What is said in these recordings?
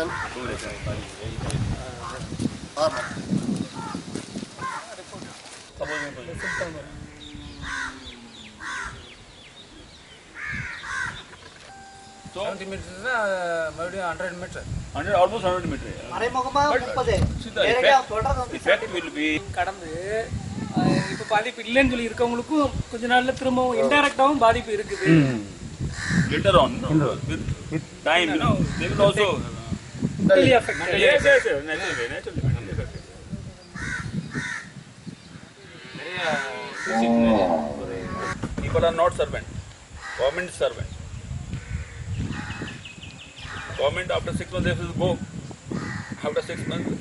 person. Farmer. So 70 meters is maybe 100 meters. 100, almost 100 meters. But see, the effect will be. கடந்து இப்போ பாதிப்பு இல்லைன்னு சொல்லி இருக்கவங்களுக்கும் கொஞ்ச நாள்ல திரும்பவும் இன்டைரக்டாவும் பாதிப்பு இருக்குது. Later on, with time, they will also Mentally affected. Yes, naturally. People are not servant. Government is servant. Government after 6 months they will go. After 6 months.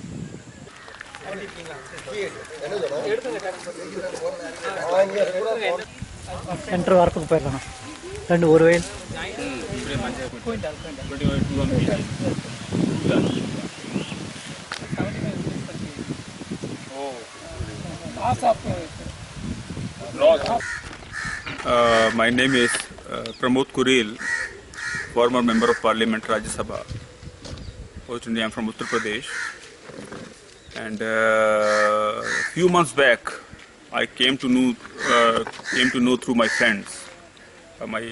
Centre வாரத்துக்கு போயிடலாம் ரெண்டு ஒரு வயல் My name is Pramod Kuril, former member of Parliament, Rajya Sabha. Originally I am from Uttar Pradesh. And few months back, I came to know through my friends, my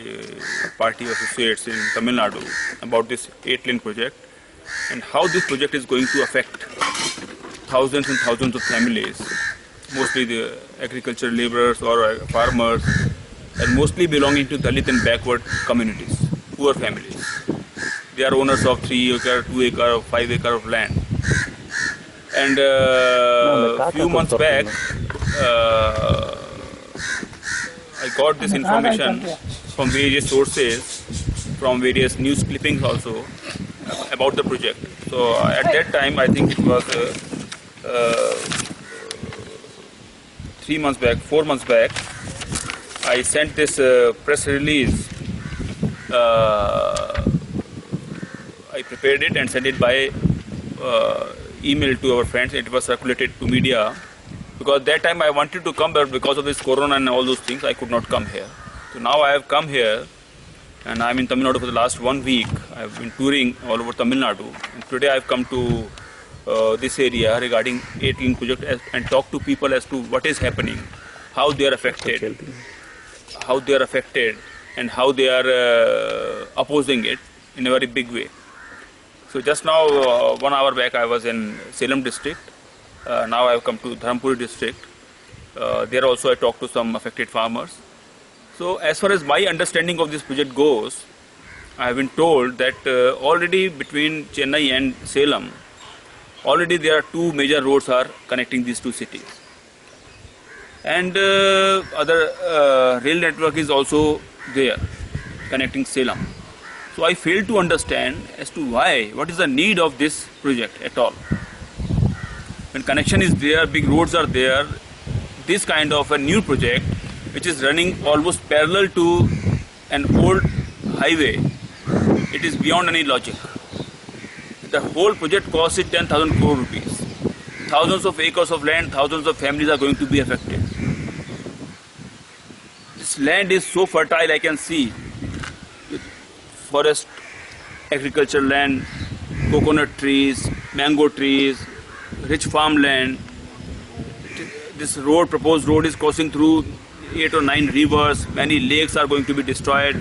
party associates in Tamil Nadu, about this 8-lane project and how this project is going to affect thousands and thousands of families, mostly the agricultural laborers or farmers, and mostly belonging to Dalit and backward communities, poor families. They are owners of 3 acre, 2 acre, 5 acre of land. And few months back, I got this information from various sources, from various news clippings also, about the project. So at that time, I think it was 3 months back, 4 months back, I sent this press release. I prepared it and sent it by email to our friends. It was circulated to media because that time I wanted to come, but because of this corona and all those things I could not come here. So now I have come here and I am in Tamil Nadu for the last 1 week. I have been touring all over Tamil Nadu and today I have come to this area regarding 8-lane project and talk to people as to what is happening, how they are affected, and how they are opposing it in a very big way. So just now, 1 hour back, I was in Salem district. Now I have come to Dharampuri district. There also I talked to some affected farmers. So as far as my understanding of this project goes, I have been told that already between Chennai and Salem, already there are 2 major roads are connecting these 2 cities. And other rail network is also there, connecting Salem. So I fail to understand as to why, what is the need of this project at all. When connection is there, big roads are there, this kind of a new project which is running almost parallel to an old highway, it is beyond any logic. The whole project costs it 10,000 crore rupees. Thousands of acres of land, thousands of families are going to be affected. This land is so fertile, I can see. Forest, agricultural land, coconut trees, mango trees, rich farmland. This road, proposed road, is crossing through 8 or 9 rivers. Many lakes are going to be destroyed.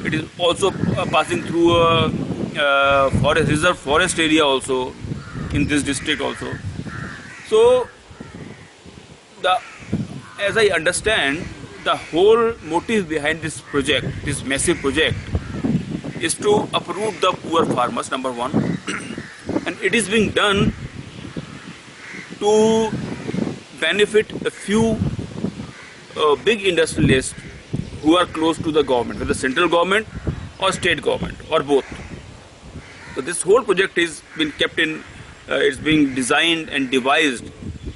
It is also passing through a reserve forest area also in this district also. So, as I understand, the whole motive behind this project, this massive project, is to uproot the poor farmers, number 1, and it is being done to benefit a few big industrialists who are close to the government, whether central government or state government or both. So this whole project is been kept in, it's being designed and devised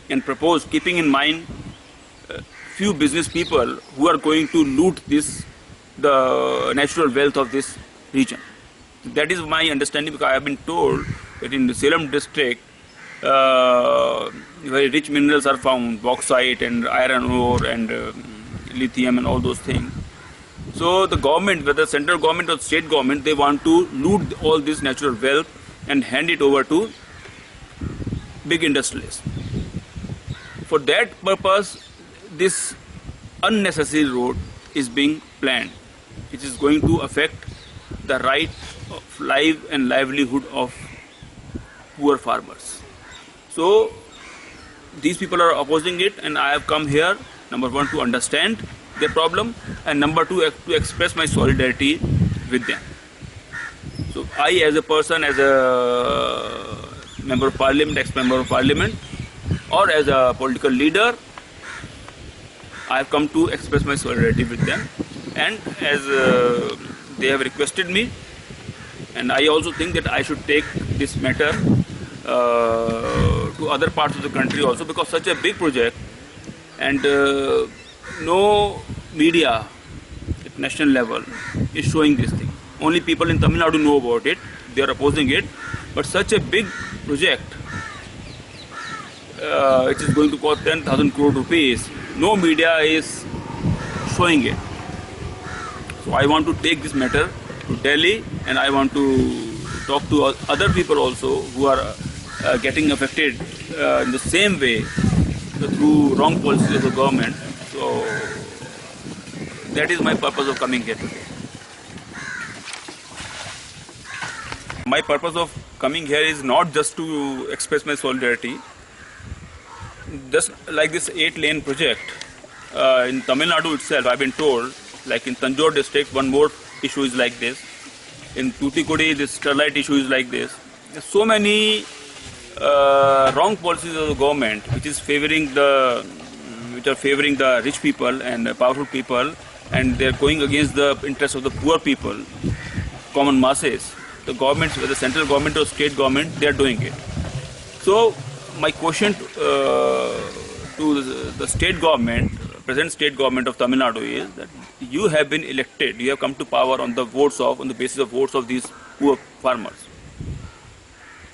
and proposed keeping in mind few business people who are going to loot the natural wealth of this region. That is my understanding, because I have been told that in the Salem district, very rich minerals are found, bauxite and iron ore and lithium and all those things. So the government, whether central government or state government, they want to loot all this natural wealth and hand it over to big industrialists. For that purpose, this unnecessary road is being planned, which is going to affect the right of life and livelihood of poor farmers. So these people are opposing it, and I have come here, number one, to understand their problem, and number two, to express my solidarity with them. So I, as a person, as a member of parliament, ex-member of parliament, or as a political leader, I have come to express my solidarity with them, and as they have requested me, and I also think that I should take this matter to other parts of the country also, because such a big project, and no media at national level is showing this thing. Only people in Tamil Nadu know about it, they are opposing it, but such a big project, it is going to cost 10,000 crore rupees, no media is showing it. So I want to take this matter to Delhi, and I want to talk to other people also who are getting affected in the same way through wrong policies of the government. So that is my purpose of coming here today. My purpose of coming here is not just to express my solidarity. Just like this 8-lane project in Tamil Nadu itself, I've been told, like in Tanjore district, one more issue is like this. In Tuticorin, this Sterlite issue is like this. There's so many wrong policies of the government which are favoring the rich people and powerful people, and they're going against the interests of the poor people, common masses. The government, whether central government or state government, they are doing it. So my question to the state government, present state government of Tamil Nadu, is that you have been elected, you have come to power on the basis of votes of these poor farmers.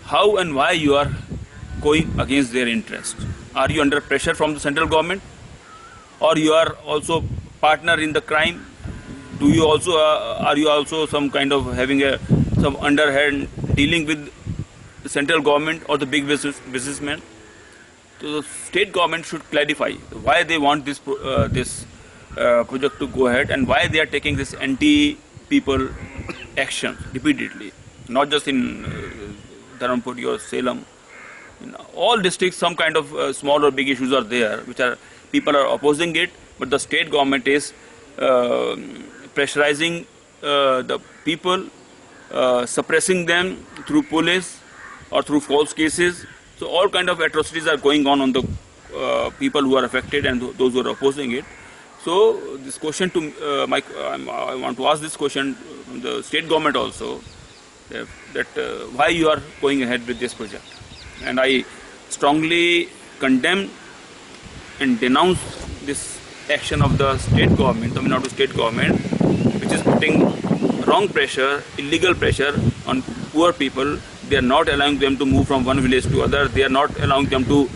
How and why you are going against their interest? Are you under pressure from the central government, or you are also partner in the crime? Do you also are you also some kind of having some underhand dealing with the central government or the big businessmen? So the state government should clarify why they want this project to go ahead, and why they are taking this anti-people action repeatedly, not just in Dharmapuri or Salem. In all districts, some kind of small or big issues are there, which are people are opposing it, but the state government is pressurizing the people, suppressing them through police or through false cases. So all kind of atrocities are going on the people who are affected and those who are opposing it. So this question to I want to ask this question from the state government also, that why you are going ahead with this project. And I strongly condemn and denounce this action of the state government, Tamil Nadu state government, which is putting wrong pressure, illegal pressure on poor people. They are not allowing them to move from one village to other. They are not allowing them to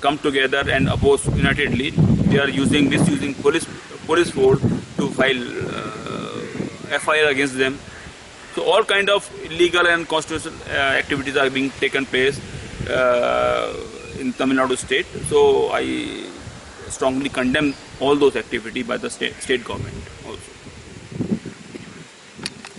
come together and oppose unitedly. They are misusing police force to file FIR against them. So all kind of illegal and constitutional activities are being taken place in Tamil Nadu state. So I strongly condemn all those activities by the state government.